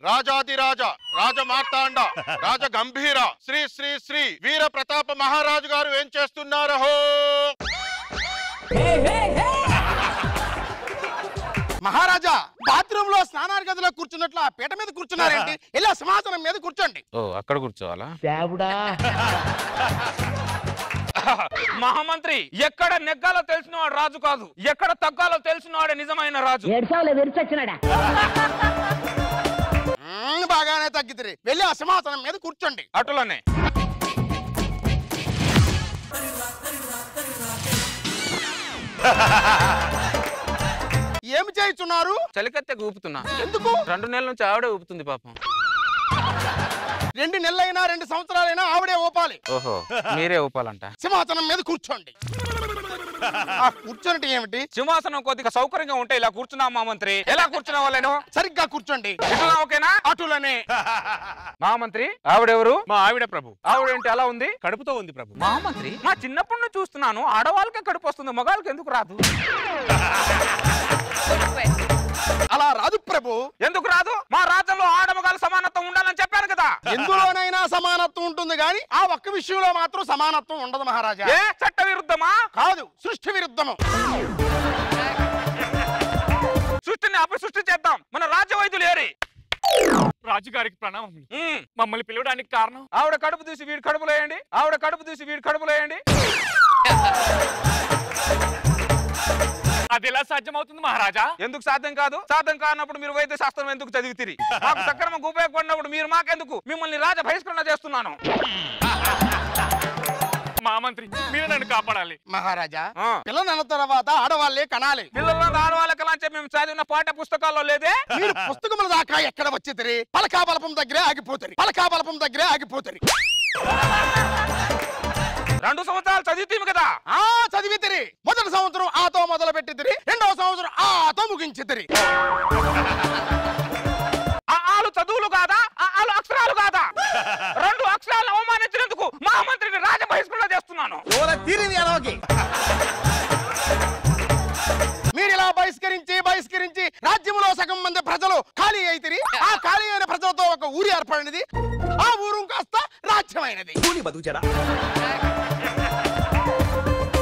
రాజాదిరాజ రాజమార్తాండ రాజ గంభీర శ్రీ శ్రీ శ్రీ వీర ప్రతాప మహారాజు గారు ఏం చేస్తున్నారు? మహారాజా బాత్రూమ్ లో స్నానాల గదిలో కూర్చున్నట్లు ఆ పీట మీద కూర్చున్నారేంటి? ఇలా సింహాసనం మీద కూర్చోండి. ఓ అక్కడ కూర్చోవాలా? మహామంత్రి, ఎక్కడ నెగ్గాలో తెలిసినవాడు రాజు కాదు, ఎక్కడ తగ్గాలో తెలిసినవాడే నిజమైన రాజు. బాగానే తగ్గితే వెళ్ళి ఆ సింహాసనం మీద కూర్చోండి. అటులోనే ఏమి చేస్తున్నారు? చలికత్తె ఊపుతున్నా. ఎందుకు? 2 నెలల నుంచి ఆవిడే ఊపుతుంది పాపం. 2 నెలలైనా 2 సంవత్సరాలైనా ఆవిడే ఊపాలి. ఓహో, మీరే ఊపాలంట. సింహాసనం మీద కూర్చోండి. కూర్చోండి ఏమిటి? సింహాసనం కొద్దిగా సౌకర్యంగా ఉంటే ఇలా కూర్చున్నాం మహామంత్రి. ఎలా కూర్చున్నా వాళ్ళేను? సరిగ్గా కూర్చోండి. ఓకేనా? అటులనే. మహామంత్రి, ఆవిడెవరు? మా ఆవిడ ప్రభు. ఆవిడేంటి అలా ఉంది? కడుపుతో ఉంది ప్రభు. మహామంత్రి, మా చిన్నప్పటి నుంచి చూస్తున్నాను ఆడవాళ్ళకే కడుపు వస్తుంది, మగాళ్ళకి ఎందుకు రాదు? అలా రాదు ప్రభు. ఎందుకు రాదు? మా రాజ్యంలో ఆడమగాల సమానత్వం ఉండాలని చెప్పాను కదా. ఎందులోనైనా సమానత్వం ఉంటుంది గాని ఆ ఒక్క విషయంలో మాత్రం సమానత్వం ఉండదు మహారాజా. ఏ చట్ట విరుద్ధమా? కాదు, సృష్టి విరుద్ధము. సృష్టిని అపసృష్టి చేద్దాం. మన రాజ్య వైద్యులు ఏరి. రాజుగారికి ప్రణామం. మమ్మల్ని పిలవడానికి కారణం? ఆవిడ కడుపు తీసి వీడి కడుపులో వేయండి. ఆవిడ కడుపు తీసి వీడి కడుపులో వేయండి. అది ఎలా సాధ్యమవుతుంది మహారాజా? ఎందుకు సాధ్యం కాదు? సాధ్యం కానప్పుడు మీరు వైద్య శాస్త్రం ఎందుకు చదివితిరి? మాకు సక్రమంగా ఉపయోగపడినప్పుడు మీరు మాకెందుకు? మిమ్మల్ని రాజ బహిష్కరణ చేస్తున్నాను. మహామంత్రి, మీరు నన్ను కాపాడాలి. మహారాజా, పిల్లల తర్వాత ఆడవాళ్ళే కనాలి. పిల్లల ఆడవాళ్ళకి అలా చెప్పి మేము చదివిన పాఠ్య పుస్తకాల్లో లేదే. మీరు పుస్తకముల దాకా ఎక్కడ వచ్చేది? పలకాబలపం దగ్గరే ఆగిపోతారు. పలకాబలపం దగ్గరే ఆగిపోతారు. 2 సంవత్సరాలు చదివితీమి కదా. చదివితిరి. మొదటి సంవత్సరం ఆతో మొదలు పెట్టితిరి, 2వ సంవత్సరం ఆతో ముగించితిరి. ఆలు చదువులు కాదా? ఆలు అక్షరాలు కాదా? 2 అక్షరాలను అవమానించినందుకు మహామంత్రిని రాజ బహిష్కరణ చేస్తున్నాను. మీరు ఇలా బహిష్కరించి రాజ్యంలో సగం మంది ప్రజలు ఖాళీ అయితిరి. ఆ ఖాళీ అయిన ప్రజలతో ఒక ఊరి ఏర్పడినది. ఆ ఊరు కాస్త రాజ్యమైనది.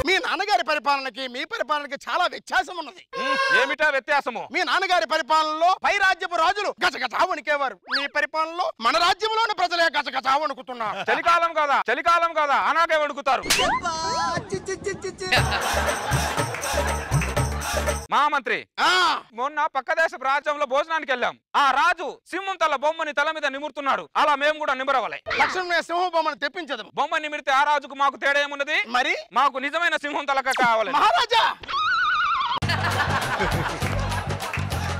మీ నాన్నగారి పరిపాలనకి మీ పరిపాలనకి చాలా వ్యత్యాసం ఉన్నది. ఏమిటా వ్యత్యాసము? మీ నాన్నగారి పరిపాలనలో పై రాజ్యపు రాజులు గజగజా వణికేవారు. మీ పరిపాలనలో మన రాజ్యంలోని ప్రజలే గజగజా వణుకుతున్నారు. చలికాలం కాదా అలాగే వణుకుతారు. మహామంత్రి, మొన్న పక్క దేశపు రాజ్యంలో భోజనానికి వెళ్ళాం. ఆ రాజు సింహం తల బొమ్మని తల మీద నిమురుతున్నాడు. అలా మేము కూడా నిమరవలే. లక్ష్మణ సింహం బొమ్మను తెప్పించదు. బొమ్మ నిమిరితే ఆ రాజుకు మాకు తేడా ఏమున్నది? మరి మాకు నిజమైన సింహం తలక కావాలి. మహారాజా,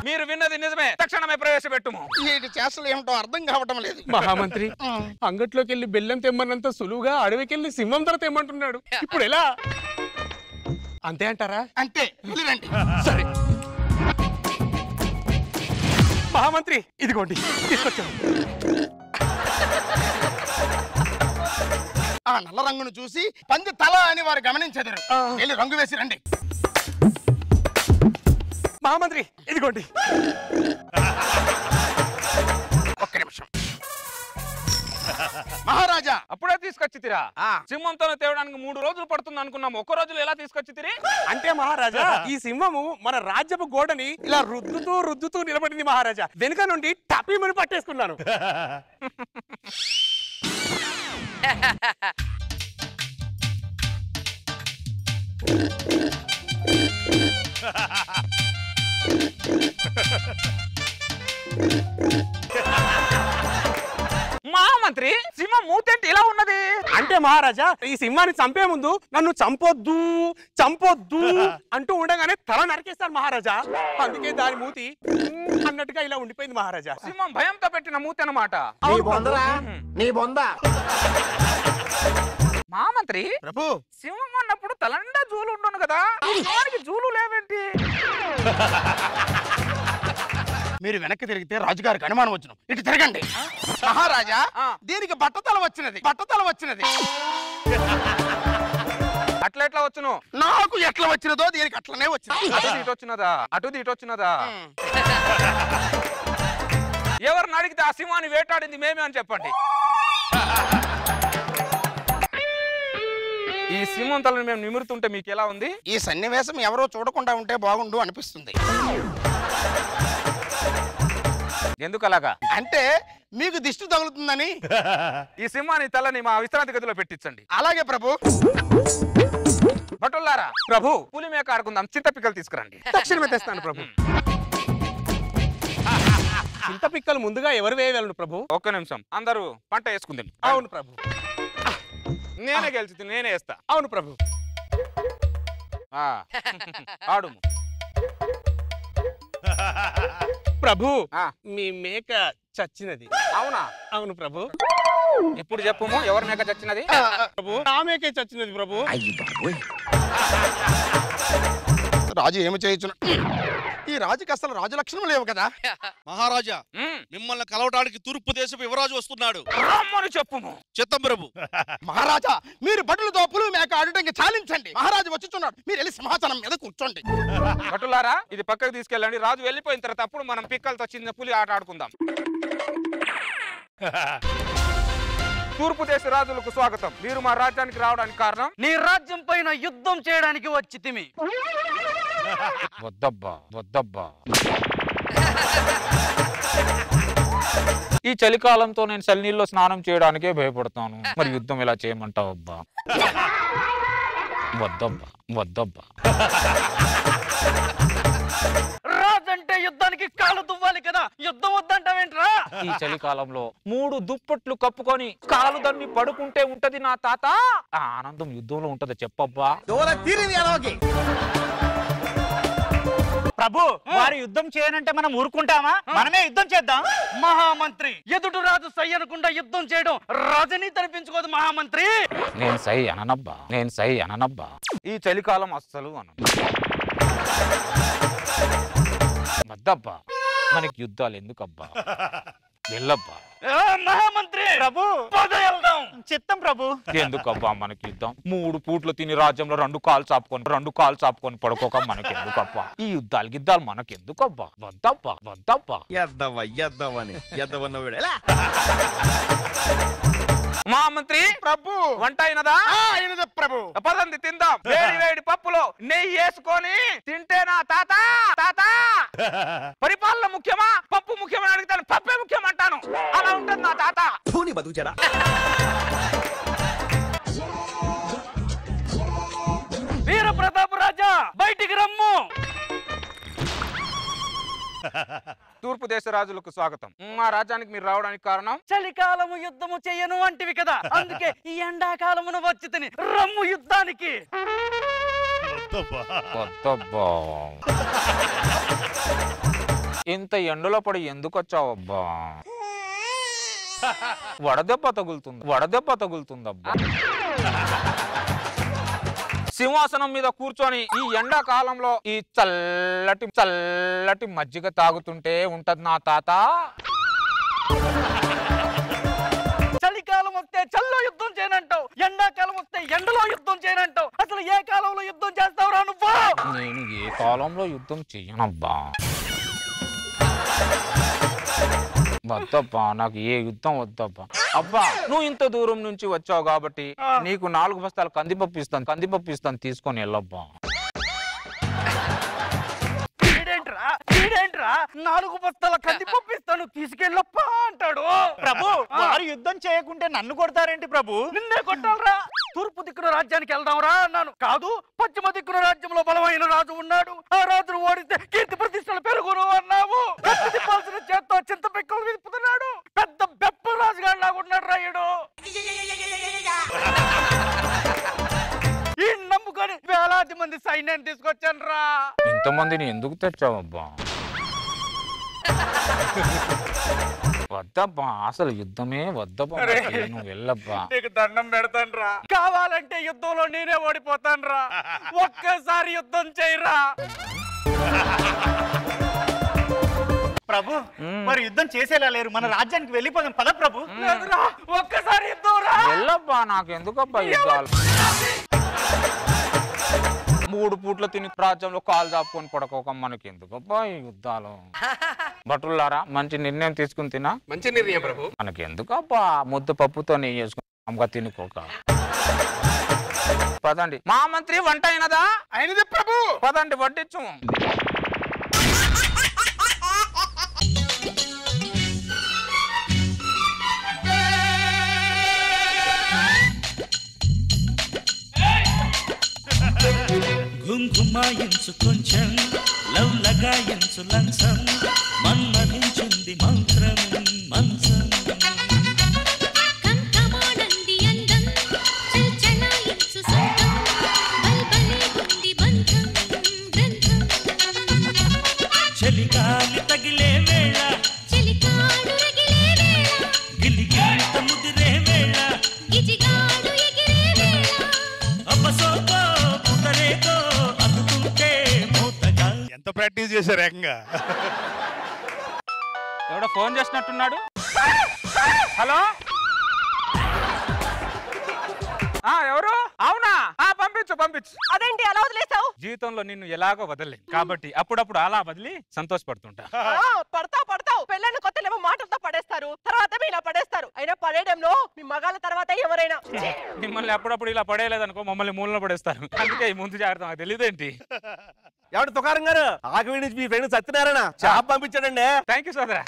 మీరు విన్నది నిజమే. తక్షణమే ప్రవేశపెట్టుము. వీటి చేష్టలు ఏమిటో అర్థం కావటం లేదు. మహామంత్రి, అంగట్లోకి వెళ్ళి బెల్లం తెమ్మన్నంత సులువుగా అడవికెళ్ళి సింహం తల తెమ్మంటున్నాడు. ఇప్పుడు ఎలా? అంతే అంటారా? అంతే. వెళ్ళిరండి. సరే మహామంత్రి, ఇదిగోండి తీసుకొచ్చాను. ఆ నల్ల రంగును చూసి పంది తల అని వారు గమనించెదరు. వెళ్ళి రంగు వేసి రండి. మహామంత్రి, ఇదిగోండి. ఒక్క నిమిషం. మహారాజా, అప్పుడే తీసుకొచ్చితిరా? సింహంతో తేవడానికి 3 రోజులు పడుతుంది అనుకున్నాం. 1 రోజులో ఎలా తీసుకొచ్చితిరి? అంటే మహారాజా, ఈ సింహము మన రాజ్యపు గోడని ఇలా రుద్దుతూ నిలబడింది మహారాజా. వెనుక నుండి టపీమని పట్టేసుకున్నాను. మహామంత్రి, సింహం మూతేంటి ఇలా ఉన్నది? అంటే మహారాజా, ఈ సింహాన్ని చంపే ముందు నన్ను చంపొద్దు అంటూ ఉండగానే తల నరికేస్తాను మహారాజా. అందుకే దాని మూతి అన్నట్టుగా ఇలా ఉండిపోయింది మహారాజా. సింహం భయంతో పెట్టిన మూతి అన్నమాట. మహామంత్రి, ప్రభు, సింహం అన్నప్పుడు తలండా జూలు ఉండను కదా, దానికి జూలు లేవేంటి? మీరు వెనక్కి తిరిగితే రాజుగారికి అనుమానం వచ్చును. ఇటు తిరగండి. మహారాజా, దీనికి బట్టతల వచ్చినది. అట్లా ఎట్లా వచ్చును? నాకు ఎట్లా వచ్చినదో దీనికి అట్లనే వచ్చింది. అటు ఇటు వచ్చినదా? ఎవరిని అడిగితే ఆ సింహాన్ని వేటాడింది మేమే అని చెప్పండి. ఈ సింహం తలని మేము నిమురుతుంటే మీకు ఎలా ఉంది? ఈ సన్నివేశం ఎవరో చూడకుండా ఉంటే బాగుండు అనిపిస్తుంది. ఎందుకు అలాగా? అంటే మీకు దిష్టి తగులుతుందని. ఈ సింహాన్ని తలని మా విశ్రాంతి గదిలో పెట్టించండి. అలాగే ప్రభు. భటులారా, ప్రభు పులి మేక ఆడుకుందాం, చింతపిక్కలు తీసుకురండి. తక్షణమే తెస్తాను ప్రభు. చింతపిక్కలు ముందుగా ఎవరు వేయగలను ప్రభు? ఒక్క నిమిషం, అందరూ పంట వేసుకుందాం. అవును ప్రభు. నేనే గెలిచి నేనే వేస్తా. అవును ప్రభు. ఆడు ప్రభు, మీ మేక చచ్చినది. అవునా? అవును ప్రభు. ఇప్పుడు చెప్పుము, ఎవరి మేక చచ్చినది? ప్రభు, నా మేకే చచ్చినది ప్రభు. రాజు ఏమి చేయొచ్చు? ఈ రాజుకి అసలు రాజు లక్షణం లేవు కదా. మహారాజా, మిమ్మల్ని కలవడానికి తూర్పు దేశపు యువరాజు వస్తున్నాడు. రమ్మని చెప్పుము. చిత్తం ప్రభు. మహారాజా, మీరు భటులతో పులు మేక ఆడటానికి చాలించండి. మహారాజు వచ్చుచున్నాడు, మీరు వెళ్ళి సింహాసనం మీద కూర్చోండి. భటులారా, ఇది పక్కకు తీసుకెళ్ళండి. రాజు వెళ్ళిపోయిన తర్వాత అప్పుడు మనం పిక్కలతో చిన్న పులి ఆట ఆడుకుందాం. తూర్పు దేశ రాజులకు స్వాగతం. మీరు మా రాజ్యానికి రావడానికి కారణం? నీ రాజ్యం పైన యుద్ధం చేయడానికి వచ్చి తిమి. వద్దబ్బా, వద్దబ్బా. ఈ చలికాలంతో నేను చలినీళ్ళలో స్నానం చేయడానికే భయపడతాను. మరి యుద్ధం ఎలా చేయమంటావు అబ్బా? వద్దబ్బా, వద్దబ్బా. రాజంటే యుద్ధానికి కాలు దువ్వాలి కదా, యుద్ధం వద్దంటావేంట్రా? ఈ చలికాలంలో 3 దుప్పట్లు కప్పుకొని కాలు దన్ని పడుకుంటే ఉంటది నా తాత. ఆ ఆనందం యుద్ధంలో ఉంటది చెప్పబ్బా. ప్రభు, వారు యుద్ధం చేయనంటే మనం ఊరుకుంటామా? మనమే యుద్ధం చేద్దాం. మహామంత్రి, ఎదుటి రాజు సై అనకుండా యుద్ధం చేయడం రాజని తనిపించుకోదు మహామంత్రి. నేను సై అననబ్బా, నేను సై అననబ్బా. ఈ చలికాలం అస్సలు అన వద్దబ్బా. మనకి యుద్ధాలు ఎందుకబ్బా? వెళ్ళబ్బా. మహామంత్రి ప్రభు, చిత్తం ప్రభు. ఎందుకబ్బా మనకి యుద్ధం? 3 పూట్లు తిని రాజ్యంలో 2 కాలు చాపుకొని పడుకోక మనకి ఎందుకబ్బా? ఈ యుద్ధాలు గిద్దాలు మనకి ఎందుకబ్బా? వద్దబ్బా, వద్దబ్బా. మహామంత్రి ప్రభు, వంట అయినదా? అయినది ప్రభు. పదండి తిందాం. వేడి వేడి పప్పులో నెయ్యి వేసుకొని తింటే నా తాత తాత పరిపాలన ముఖ్యమా పప్పు ముఖ్యమని అడుగుతాను. పప్పే ముఖ్యం అంటాను. అలా ఉంటుంది నా తాత. వీర ప్రతాప రాజా, బయటికి రమ్ము. తూర్పు దేశ రాజులకు స్వాగతం. మా రాజ్యానికి మీరు రావడానికి కారణం? చలికాలము యుద్ధము చెయ్యను అంటివి కదా, అందుకే ఈ ఎండాకాలమున వచ్చి తిని రమ్ము యుద్ధానికి. ఇంత ఎండలో పడి ఎందుకు వచ్చావబ్బా? వడదెబ్బ తగులుతుందబ్బా. సింహాసనం మీద కూర్చొని ఈ ఎండాకాలంలో ఈ చల్లటి మజ్జిగ తాగుతుంటే ఉంటది నా తాత. చలికాలం వస్తే చల్లో యుద్ధం చేయనంటావు, ఎండాకాలం వస్తే ఎండలో యుద్ధం చేయనంటావు. అసలు ఏ కాలంలో యుద్ధం చేస్తావురా నువ్వు? నేను ఏ కాలంలో యుద్ధం చెయ్యనబ్బా. వద్దబ్బా, నాకు ఏ యుద్ధం వద్దబ్బా. అబ్బా, నువ్వు ఇంత దూరం నుంచి వచ్చావు కాబట్టి నీకు 4 బస్తాలు కందిపప్పు ఇస్తాను, తీసుకొని వెళ్ళబ్బా. వీడేంట్రా 4 బస్తాల కందిపప్పు ఇస్తాను తీసుకెళ్ళప్పా అంటాడు. ప్రభు, వారు యుద్ధం చేయకుంటే నన్ను కొడతారేంటి ప్రభు? నిన్నే కొట్టాలరా. తూర్పు దిక్కున రాజ్యానికి వెళ్దాంరా అన్నాను. కాదు, పశ్చిమ దిక్కున రాజ్యంలో బలమైన రాజు ఉన్నాడు, ఆ రాజును ఓడిస్తే కీర్తి ప్రతిష్టలు పెరుగును అన్నావు. తిప్పాల్సిన చేత్తో చింతపిక్కలు విప్పుతున్నాడు. పెద్ద బెప్ప రాజుగాడు లాగున్నాడు రాయుడు. ఈ నమ్ముకొని వేలాది మంది సైన్యాన్ని తీసుకొచ్చాను రా. ఇంతమందిని ఎందుకు తెచ్చావబ్బా? వద్దబ్బా, అసలు యుద్ధమే వద్దబ్బా. నువ్వు వెళ్ళబ్బా. నీకు దండం పెడతాను రా. కావాలంటే యుద్ధంలో నేనే ఓడిపోతాను రా. ఒక్కసారి యుద్ధం చేయరా. ప్రభు, మరి యుద్ధం చేసేలా లేరు, మన రాజ్యానికి వెళ్ళిపోదాం పద ప్రభు. ఒక్కసారి యుద్ధం రా. వెళ్ళబ్బా, నాకు ఎందుకబ్బా యుద్ధాలు? మూడు పూట్ల తిని రాజ్యంలో కాలు చాపుకొని పడకోక మనకి ఎందుకు ఈ యుద్ధాలు. భటులారా మంచి నిర్ణయం తీసుకుని తినా. మంచి నిర్ణయం ప్రభు. మనకి ఎందుకు అబ్బా ముద్ద పప్పుతో నెయ్యి చేసుకుని అమ్మగా తినుకోక. పదండి మా మంత్రి వంట అయినదా? అయినది ప్రభు. పదండి వడ్డించు. గుంగుమాయించు కొంచెం లవ్ లగాయించు లంచం మన్మధించింది మంత్రం మంచం కంకమానంది అందం చల్చలాయించు సొంతం బల్బలే గుండి బంధం గ్రంథం చలిగాలి తగిలే వేళ చలికాడు రగిలే వేళ గిలిగీత ముదిరే వేళ గిజిగాడు ఎగిరే వేళ అబ్బసోకో పుటరేకో అందుకుంటే మూతగా. ఎంత ప్రాక్టీస్ చేశారు ఏకంగా. ఎవడో ఫోన్ చేసినట్టున్నాడు. హలో ఎవరు? అవునా? పంపించు పంపించు. అదేంటి అలా వదిలేసావు? జీవితంలో నిన్ను ఎలాగో వదలలేదు కాబట్టి అప్పుడప్పుడు అలా వదిలి సంతోషపడుతుంటా. పడతావు పెళ్ళని కొత్తలేమో మాటలతో పడేస్తారు, తర్వాత ఇలా పడేస్తారు. అయినా పడేయడంలో మీ మగాల తర్వాత ఎవరైనా మిమ్మల్ని అప్పుడప్పుడు ఇలా పడేయలేదనుకో మమ్మల్ని మూలలో పడేస్తారు. అందుకే ఈ ముందు జాగ్రత్త. నాకు తెలియదేంటి? ఎవడు తుకారం గారు ఆగవి నుంచి మీ ఫ్రెండ్ సత్యనారాయణ చేప పంపించాడండి. థ్యాంక్ యూ సోదరా.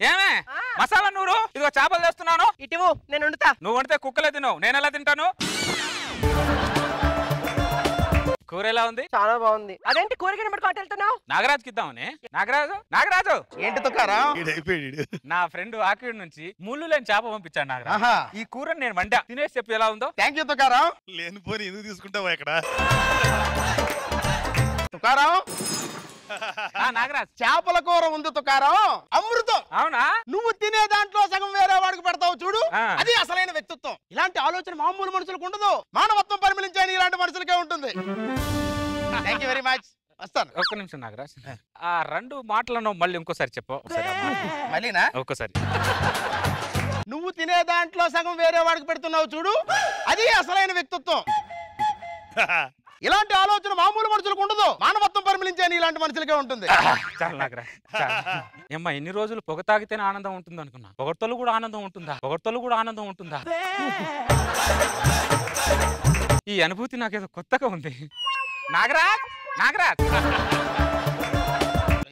ఏమే మసాలా నూరు ఇదిగో చేపలు తెస్తున్నాను. ఇటువు నేను వండుతా. నువ్వు వండితే కుక్కలే తినవు, నేను ఎలా తింటాను? కూర ఎలా ఉంది? చాలా బాగుంది. అదేంటి కూరగాయలు పట్టుకొని వెళ్తున్నావు? నాగరాజుకి ఇద్దామని. నాగరాజు ఏంటి తుకారం? నా ఫ్రెండ్ ఆకిడి నుంచి ముళ్ళు లేని చేప పంపించాను నాగరాజు. ఈ కూరని నేను వండా, తినేసి చెప్పు ఎలా ఉందో. Thank you Tukaram. లేనిపోని ఎందుకు తీసుకుంటావా ఇక్కడ? తుకారం నాగరాజు చేపల కూర ఉంది తుకారం, అమృతం. అవునా? నువ్వు తినే దాంట్లో సగం వేరే వాడికి పెడతావు చూడు, అది అసలైన వ్యక్తిత్వం. ఇలాంటి ఆలోచన మామూలు మనుషులకు ఉండదు, మానవత్వం పరిమళించే ఇలాంటి మనుషులకే ఉంటుంది. Thank you very much. వస్తాను. ఒక్క నిమిషం నాగరాజ్. ఆ రెండు మాటలను మళ్ళీ ఇంకోసారి చెప్పు. మళ్ళీనా? ఒక్కసారి. నువ్వు తినే దాంట్లో సగం వేరే వాడికి పెడుతున్నావు చూడు, అది అసలైన వ్యక్తిత్వం. ఇలాంటి ఆలోచన మామూలు మనుషులకు ఉండదు, మానవత్వం పరిమళించే ఇలాంటి మనుషులకే ఉంటుంది. చాలు నాగరాజ్. ఏమ్మా ఎన్ని రోజులు పొగ తాగితేనే ఆనందం ఉంటుంది అనుకున్నా, పొగడ్తలు కూడా ఆనందం ఉంటుందా? ఈ అనుభూతి నాకేదో కొత్తగా ఉంది. నాగరాజ్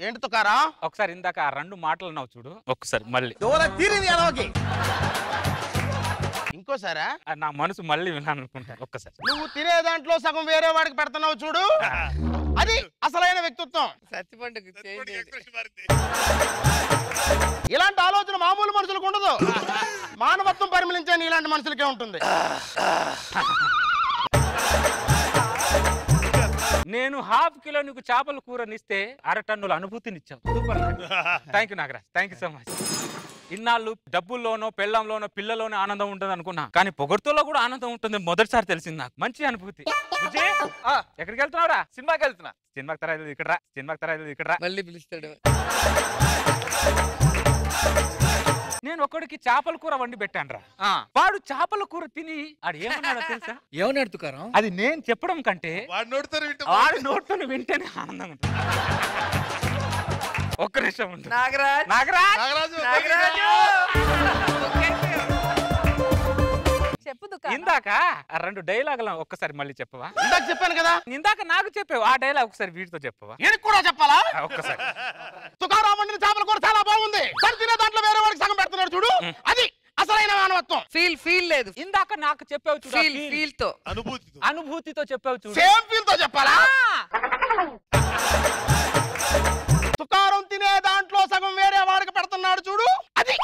ఏంటి తుకారా? ఒకసారి ఇందాక ఆ రెండు మాటలు అన్నావు చూడు, ఒక్కసారి మళ్ళీ. ఇంకోసారా? నా మనసు మళ్ళీ వినాను అనుకుంటాను. ఒక్కసారి. నువ్వు తినే దాంట్లో సగం వేరే వాడికి పెడుతున్నావు చూడు, అది అసలైన వ్యక్తిత్వం. ఇలాంటి ఆలోచన మామూలు మనుషులకు ఉండదు, మానవత్వం పరిమళించే ఇలాంటి మనుషులకే ఉంటుంది. నేను ½ కిలో నీకు చేపల కూరనిస్తే 1/2 టన్నుల అనుభూతినిచ్చావు. Super. Thank you Nagaraj. Thank you so much. ఇన్నాళ్ళు డబ్బుల్లోనో పెళ్ళంలోనో పిల్లలోనో ఆనందం ఉంటుంది అనుకున్నా, కానీ పొగడ్తలో కూడా ఆనందం ఉంటుంది మొదటిసారి తెలిసింది నాకు. మంచి అనుభూతి. ఎక్కడికి వెళ్తున్నావురా? సినిమాకి వెళ్తున్నా. సినిమాకి తరాలు ఇక్కడ మళ్ళీ పిలుస్తాడు. నేను ఒకడికి చేపల కూర వండి పెట్టాను రా. వాడు చేపల కూర తిని ఆడు ఏమన్నాడో తెలుసా? ఏమన్నాడు తుకారం? అది నేను చెప్పడం కంటే వాడు నోటితో వింటేనే ఆనందంగా ఉంటుంది. ఒక్క నిమిషం ఉంటుంది. చెప్పు. ఇందాక ఆ రెండు డైలాగులు ఒక్కసారి మళ్ళీ చెప్పవా? ఇందాక చెప్పాను కదా. ఇందాక నాకు చెప్పావు, ఆ డైలాగ్ ఒకసారి వీటితో చెప్పవా? నేను కూడా చెప్పాలా? ఒక్కసారి. తుకారాం వండిన చేపల కూర చాలా బాగుంది, కానీ తినే దాంట్లో వేరే వాడికి సగం పెడుతున్నాడు చూడు, అది అసలైన మానవత్వం. ఫీల్ లేదు. ఇందాక నాకు చెప్పావు చూడు, ఫీల్ తో అనుభూతితో చెప్పావు చూడు. సేమ్ ఫీల్ తో చెప్పాలా? తుకారం తినే దాంట్లో సగం వేరే వాడికి పెడుతున్నాడు చూడు, అది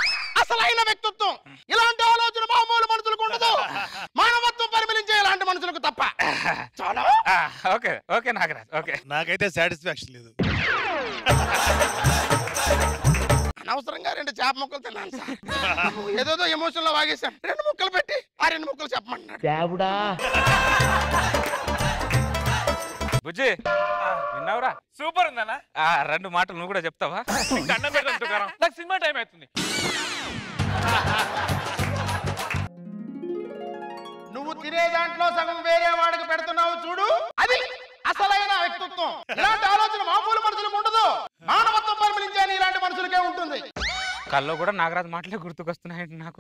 అసలైన వ్యక్తిత్వం. ఇలాంటి ఆలోచన మామూలు మనుషులకు ఉండదు, మానవత్వం పరిమళించే ఇలాంటి మనుషులకు తప్ప. చాలా ఓకే నాగరాజ్. ఓకే, నాకైతే సాటిస్ఫాక్షన్ లేదు. అనవసరంగా 2 చేప ముక్కలు తిన్నాను సార్. ఏదోదో ఎమోషన్ లో వాగేశాను. 2 ముక్కలు పెట్టి ఆ 2 ముక్కలు చెప్పమన్నాడు. బుజ్జి విన్నావురా? సూపర్ ఉందన్నా. ఆ 2 మాటలు నువ్వు కూడా చెప్తావా? దండం పెట్టండి తుకారం, నాకు సినిమా టైం అవుతుంది. నువ్వు తినే దాంట్లో సగం వేరే వాడికి పెడుతున్నావు చూడు, అది అసలైన వ్యక్తిత్వం. ఇలాంటి ఆలోచన మామూలు మనుషులకు ఉండదు. మానవత్వం పరిమళించే ఇలాంటి మనుషులకే ఉంటుంది. కల్లో కూడా నాగరాజు మాటలే గుర్తుకొస్తున్నాయండి నాకు.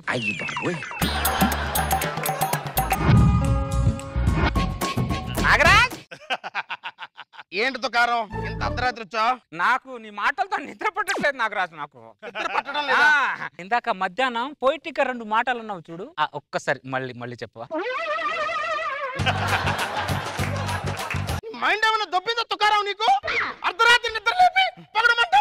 నాగరాజ్ ఏంటి తుకారం ఇంత అర్ధరాత్రి వచ్చా? నాకు నీ మాటలతో నిద్ర పట్టట్లేదు నాగరాజు. నాకు నిద్ర పట్టడం లేదా? ఇందాక మధ్యాహ్నం పోయిటిక 2 మాటలు అన్నావు చూడు, ఒక్కసారి మళ్ళీ చెప్పవా? మైండ్ ఏమైనా దొబ్బిందా తుకారం నీకు? అర్ధరాత్రి నిద్ర లేపి పగడమంట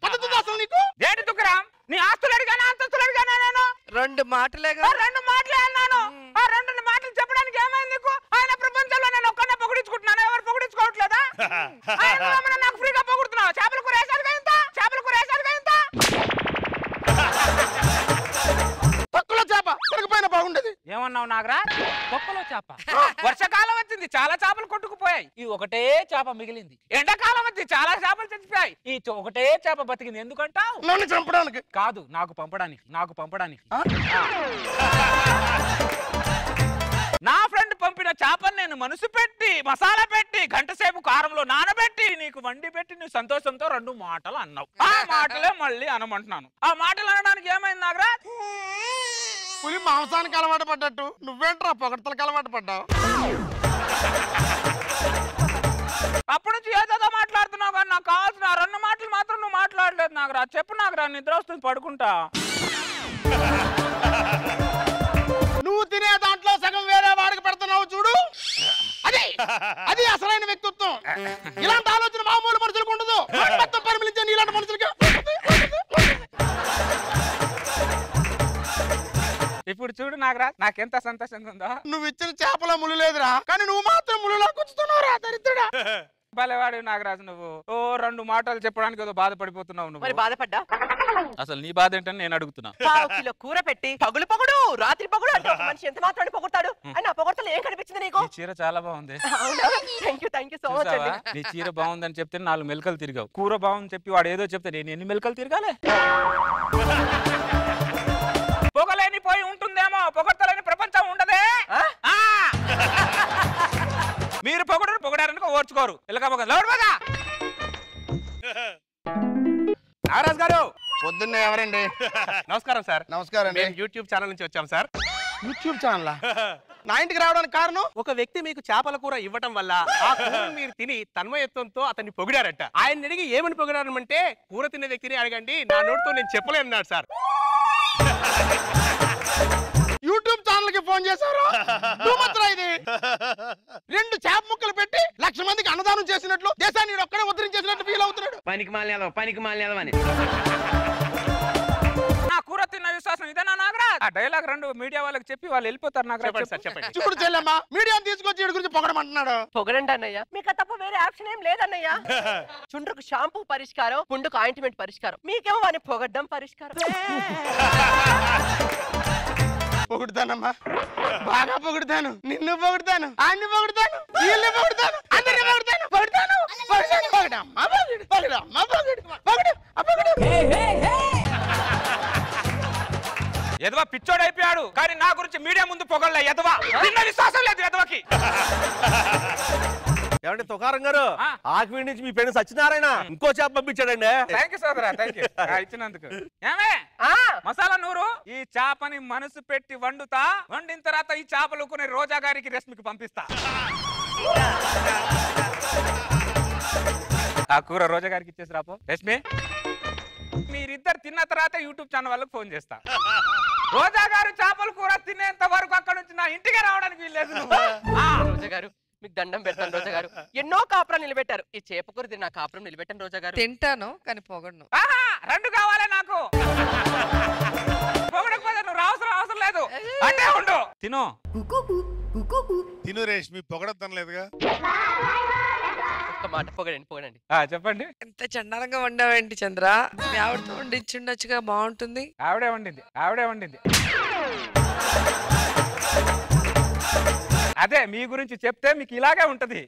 పద్ధతి అసలు నీకు? ఏంటి తుకారం, నీ ఆస్తులు అడిగానా అంతస్తులు అడిగానా? నేను 2 మాటలే 2 మాటలే అన్నాను. ఆ 2 మాటలు చెప్పడానికి ఏమైంది నీకు? ఆయన ప్రపంచంలో నేను ఒక్కనే పొగిడించుకుంటున్నాను, ఎవరు పొగిడించుకోవట్లేదా? నాకు ఫ్రీగా పొగుడుతున్నావు. చేపల కూర వేసారుగా ఇంత, చేపల కూర వేసారుగా ఇంత. తక్కువ చేప తిరగపోయినా బాగుండేది. ఏమన్నావు నాగరాజ్? తొక్కలో చేప. వర్షాకాలం వచ్చింది, చాలా చేపలు కొట్టుకుపోయాయి. ఈ ఒకటే చేప మిగిలింది. ఎండాకాలం వచ్చింది, చాలా చేపలు చచ్చిపోయాయి. ఈ ఒకటే చేప బతికింది. ఎందుకంటావు? నన్ను చంపడానికి కాదు, నాకు పంపడానికి. నా ఫ్రెండ్ పంపిన చేపను నేను మనసు పెట్టి మసాలా పెట్టి గంట సేపు కారంలో నానబెట్టి నీకు వండి పెట్టి నువ్వు సంతోషంతో 2 మాటలు అన్నావు. ఆ మాటలే మళ్ళీ అనమంటున్నాను. ఆ మాటలు అనడానికి ఏమైంది నాగరాజ్? పులి మాంసానికి అలవాటు పడ్డట్టు నువ్వేంట్రా పొగడ్తలకు అలవాటు పడ్డావు? అప్పటి నుంచి ఏదో మాట్లాడుతున్నావు కానీ నాకు కావాల్సిన 2 మాటలు మాత్రం నువ్వు మాట్లాడలేదు నాగరాజ్. చెప్పు నాగరాజ్, నిద్ర వస్తుంది, పడుకుంటా. నువ్వు తినే దాంట్లో సగం వేరే వాడికి పెడుతున్నావు చూడు, అది అసలైన వ్యక్తిత్వం. ఇలాంటి ఆలోచన మామూలు మనుషులకు ఉండదు. మానవత్వం పరిమళించే నీలాంటి మనుషులకి. ఇప్పుడు చూడు నాగరాజ్, నాకెంత సంతోషంగా ఉందో. నువ్వు ఇచ్చిన చేపల ముళ్ళు లేదురా, కానీ నువ్వు మాత్రం ముళ్ళులా కూర్చుతున్నావురా దరిద్రుడా. భలేవాడు నాగరాజు నువ్వు. 2 మాటలు చెప్పడానికి ఏదో బాధపడిపోతున్నావు మరి నువ్వు. బాధపడ్డా? అసలు నీ బాధ ఏంటని నేను అడుగుతున్నా. 1 కిలో కూర పెట్టి పగుడు రాత్రి పగుడు అంటే ఒక మనిషి ఎంత మాత్రాన్ని పొగుడతాడు? అని ఆ పొగడతలు ఏం కనిపించింది నీకు? నీ చీర చాలా బాగుంది. థ్యాంక్ యూ సో మచ్ అండి. చూసావా? నీ చీర బాగుందని చెప్తే 4 మెలకలు తిరిగావు. కూర బాగుంది చెప్పి వాడు ఏదో చెప్తే నేను ఎన్ని మెలకలు తిరగాలి? పొగలేని పోయి ఉంటుందేమో, పొగడతలేని ప్రపంచం ఉండదే. మీరు పొగడారనుకో ఓర్చుకోరు. నాగరాజ్ గారు పొద్దున్నే ఎవరండి? నమస్కారం సార్. నమస్కారం అండి. మేము యూట్యూబ్ ఛానల్ నుంచి వచ్చాం సార్. యూట్యూబ్ ఛానల్ నా ఇంటికి రావడానికి కారణం ఒక వ్యక్తి మీకు చేపల కూర ఇవ్వటం వల్ల ఆ కూరను మీరు తిని తన్మయత్వంతో అతన్ని పొగిడారట. ఆయన అడిగి ఏమని పొగిడారమంటే, కూర తిన్న వ్యక్తిని అడగండి, నా నోటితో నేను చెప్పలేన్నాడు సార్. యూట్యూబ్ ఛానల్ కి ఫోన్ చేశారు. ఇది 2 చేప ముక్కలు పెట్టి 1,00,000 మందికి అన్నదానం చేసినట్లు, దేశాన్ని ఒక్కడే ఉద్ధరించేసినట్టు ఫీల్ అవుతున్నాడు. పనికి మాలేదవని. నా కూర తిన్న విశ్వాసం ఇదేనా నాగరాజ్? ఆ డైలాగ్ 2 మీడియా వాళ్ళకి చెప్పి వాళ్ళు వెళ్ళిపోతారు నాగరాజ్. చెప్పండి. చూడు చెల్లెమ్మ, మీడియా తీసుకొచ్చి వీడి గురించి పొగడమంటున్నాడు. పొగడండి అన్నయ్య, మీకు తప్ప వేరే ఆప్షన్ ఏం లేదన్నయ్య. చుండ్రుకు షాంపూ పరిష్కారం, పుండుకు ఆయింట్మెంట్ పరిష్కారం, మీకేమో వాడిని పొగడ్డం పరిష్కారం. పొగుడుతానమ్మా, బాగా పొగుడుతాను. నిన్ను పొగుడుతాను, అన్ని పొగుడుతాను, వీళ్ళని పొగుడుతాను, అందరిని పొగుడుతాను. ఎదవా పిచ్చోడైపోయాడు, కానీ నా గురించి మీడియా ముందు పొగళ్ళ ఎదవా. నిన్న విశ్వాసం లేదు ఎదవకి. ఏమంటే తుకారం గారు, ఆకివీడి నుంచి మీ పెళ్లి సత్యనారాయణ ఇంకో చేప పంపించాడండి. థ్యాంక్ యూ సోదరా, థ్యాంక్ యూ ఇచ్చినందుకు. ఏమే మసాలా నూరు, ఈ చేపని మనసు పెట్టి వండుతా, వండిన తర్వాత ఈ చేపలు కొని రోజా గారికి రశ్మికి పంపిస్తా. ఆ కూర రోజా గారికి ఇచ్చేసి రాపో. రశ్మి, మీరిద్దరు తిన్న తర్వాత యూట్యూబ్ ఛానల్ వాళ్ళకి ఫోన్ చేస్తా. రోజా గారు చేపల కూర తినేంత వరకు అక్కడ నుంచి నా ఇంటికి రావడానికి వీల్లేదు. రోజా గారు మీకు దండం పెడతాను రోజా గారు. ఎన్నో కాపురం నిలబెట్టారు, ఈ చేప కూర తిన్న కాపురం నిలబెట్టాను రోజా గారు. తింటాను కానీ పొగడను. 2 కావాలే నాకు. పొగడకపోతే నువ్వు అవసరం లేదు. అంటే ఉండు, తిను రేష్మి, పొగడతనలేదుగా. ఒక్క మాట పొగడండి. చెప్పండి. ఎంత చండాలంగా వండావేంటి చంద్ర? మీ ఆవిడతో వండించుండొచ్చుగా, బాగుంటుంది. ఆవిడే వండింది. అదే మీ గురించి చెప్తే మీకు ఇలాగే ఉంటది.